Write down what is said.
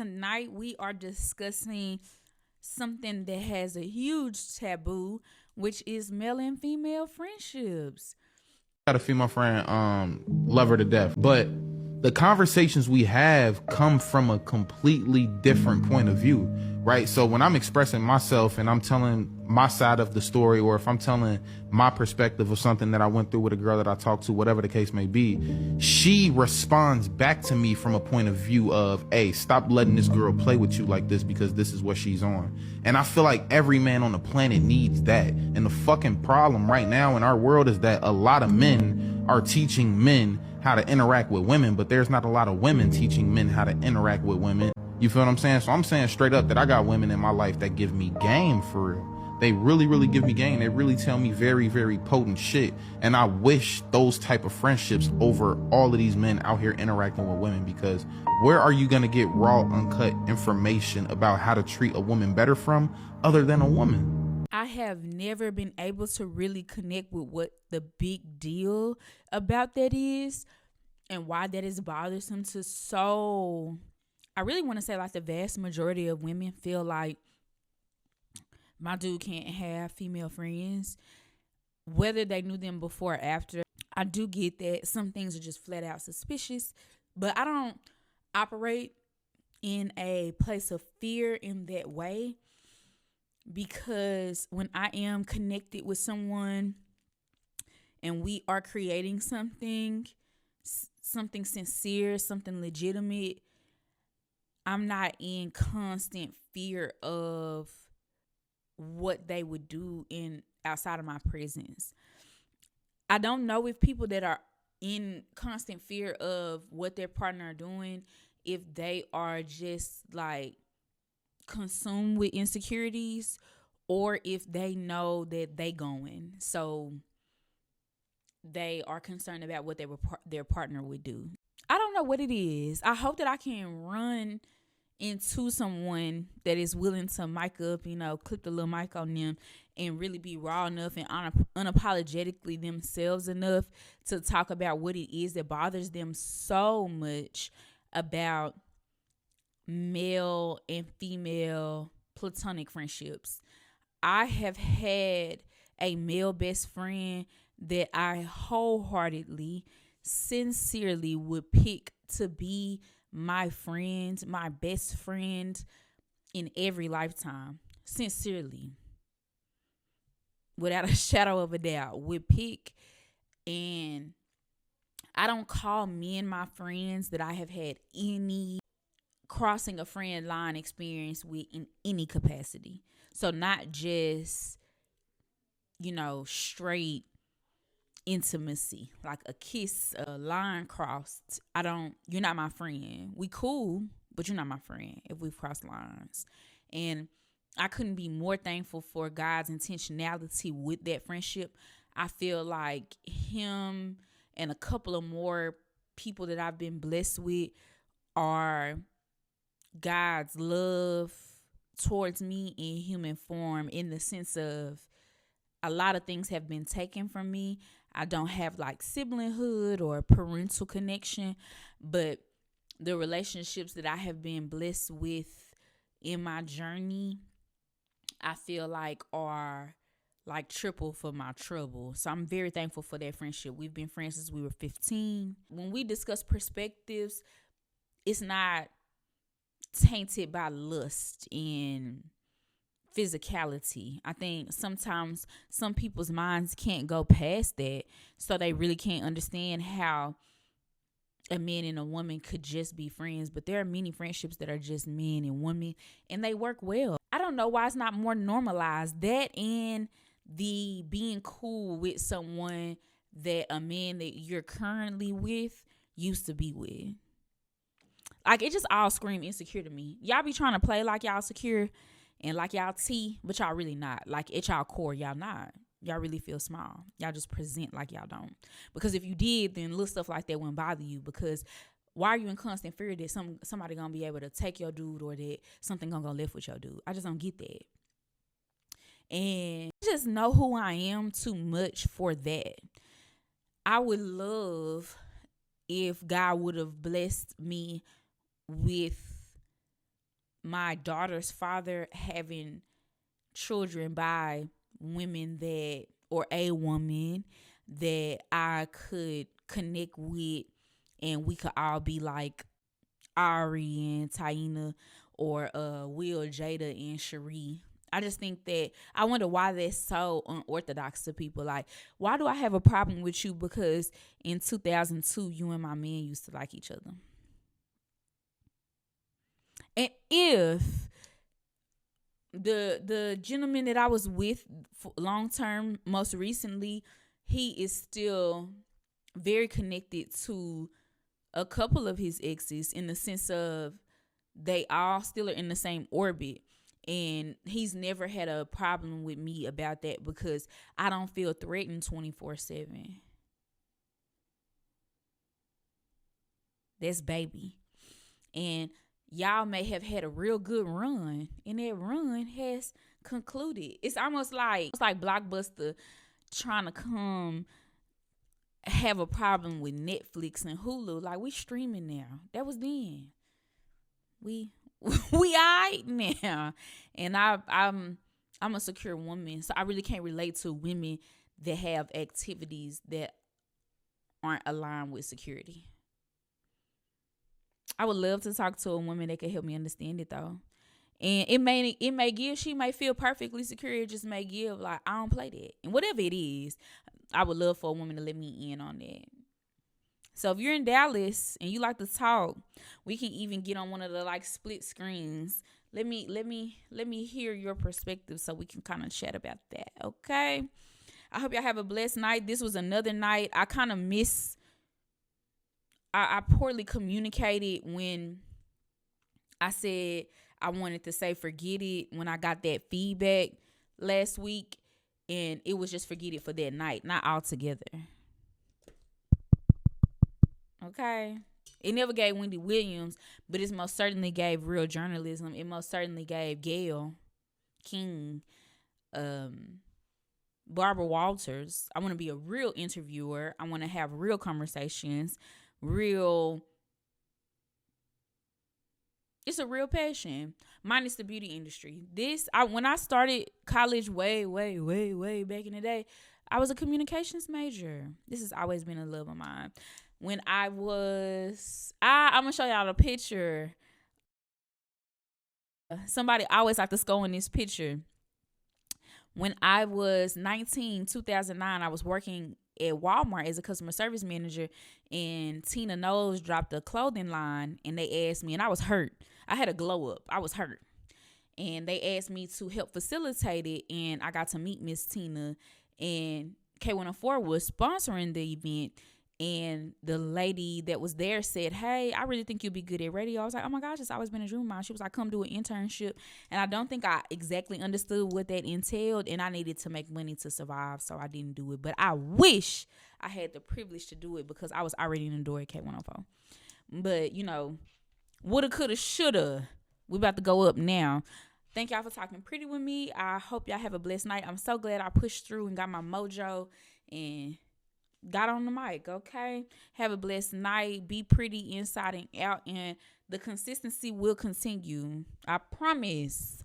tonight we are discussing something that has a huge taboo, which is male and female friendships. Got a female friend, love her to death, but the conversations we have come from a completely different point of view, right? So when I'm expressing myself and I'm telling my side of the story, or if I'm telling my perspective of something that I went through with a girl that I talked to, whatever the case may be, she responds back to me from a point of view of, hey, stop letting this girl play with you like this because this is what she's on. And I feel like every man on the planet needs that. And the fucking problem right now in our world is that a lot of men are teaching men how to interact with women, but there's not a lot of women teaching men how to interact with women. You feel what I'm saying? So I'm saying straight up that I got women in my life that give me game for real. They really, really give me game. They really tell me very, very potent shit. And I wish those type of friendships over all of these men out here interacting with women, because where are you going to get raw, uncut information about how to treat a woman better from other than a woman? I have never been able to really connect with what the big deal about that is and why that is bothersome to I really want to say like the vast majority of women feel like my dude can't have female friends, whether they knew them before or after. I do get that some things are just flat out suspicious, but I don't operate in a place of fear in that way. Because when I am connected with someone and we are creating something sincere, something legitimate, I'm not in constant fear of what they would do outside of my presence. I don't know if people that are in constant fear of what their partner are doing, if they are just like consumed with insecurities, or if they know that they going, so they are concerned about what their partner would do. I don't know what it is. I hope that I can run into someone that is willing to mic up, clip the little mic on them and really be raw enough and unapologetically themselves enough to talk about what it is that bothers them so much about male and female platonic friendships. I have had a male best friend that I wholeheartedly, sincerely would pick to be my friend, my best friend in every lifetime. Sincerely, without a shadow of a doubt, would pick. And I don't call men my friends that I have had any crossing a friend line experience with in any capacity. So not just, straight intimacy, like a kiss, a line crossed. You're not my friend. We cool, but you're not my friend if we've crossed lines. And I couldn't be more thankful for God's intentionality with that friendship. I feel like him and a couple of more people that I've been blessed with are God's love towards me in human form, in the sense of a lot of things have been taken from me. I don't have like siblinghood or parental connection, but the relationships that I have been blessed with in my journey, I feel like are like triple for my trouble. So I'm very thankful for that friendship. We've been friends since we were 15. When we discuss perspectives, it's not tainted by lust and physicality. I think sometimes some people's minds can't go past that, so they really can't understand how a man and a woman could just be friends. But there are many friendships that are just men and women, and they work well. I don't know why it's not more normalized. That and the being cool with someone that a man that you're currently with used to be with. Like, it just all scream insecure to me. Y'all be trying to play like y'all secure and like y'all T, but y'all really not. Like, at y'all core, y'all not. Y'all really feel small. Y'all just present like y'all don't. Because if you did, then little stuff like that wouldn't bother you. Because why are you in constant fear that somebody gonna be able to take your dude, or that something gonna go left with your dude? I just don't get that. And I just know who I am too much for that. I would love if God would have blessed me with my daughter's father having children by women that, or a woman that I could connect with, and we could all be like Ari and Taina, or Will, Jada, and Cherie. I just think that, I wonder why that's so unorthodox to people. Like, why do I have a problem with you because in 2002 you and my man used to like each other? And if the gentleman that I was with long term, most recently, he is still very connected to a couple of his exes, in the sense of they all still are in the same orbit, and he's never had a problem with me about that because I don't feel threatened 24/7. That's baby. And y'all may have had a real good run, and that run has concluded. It's almost like Blockbuster trying to come have a problem with Netflix and Hulu. Like, we streaming now. That was then. We alright now. And I'm a secure woman, so I really can't relate to women that have activities that aren't aligned with security. I would love to talk to a woman that could help me understand it, though. And it may give, she may feel perfectly secure. It just may give like, I don't play that. And whatever it is, I would love for a woman to let me in on that. So if you're in Dallas and you like to talk, we can even get on one of the like split screens. Let me hear your perspective so we can kind of chat about that. Okay. I hope y'all have a blessed night. This was another night. I kind of I poorly communicated when I said I wanted to say forget it when I got that feedback last week, and it was just forget it for that night, not altogether. Okay? It never gave Wendy Williams, but it most certainly gave Real Journalism. It most certainly gave Gayle King, Barbara Walters. I want to be a real interviewer. I want to have real conversations, it's a real passion, minus the beauty industry. When I started college way back in the day, I was a communications major. This has always been a love of mine. When I'm going to show y'all a picture. Somebody always like to score in this picture. When I was 19, 2009, I was working at Walmart as a customer service manager, and Tina Knowles dropped a clothing line, and they asked me, and I was hurt. I had a glow up. I was hurt. And they asked me to help facilitate it, and I got to meet Miss Tina, and K104 was sponsoring the event. And the lady that was there said, hey, I really think you'll be good at radio. I was like, oh my gosh, it's always been a dream of mine. She was like, come do an internship. And I don't think I exactly understood what that entailed. And I needed to make money to survive, so I didn't do it. But I wish I had the privilege to do it because I was already in the door at K104. But, woulda, coulda, shoulda. We about to go up now. Thank y'all for talking pretty with me. I hope y'all have a blessed night. I'm so glad I pushed through and got my mojo and got on the mic. Okay, have a blessed night. Be pretty inside and out, and the consistency will continue. I promise.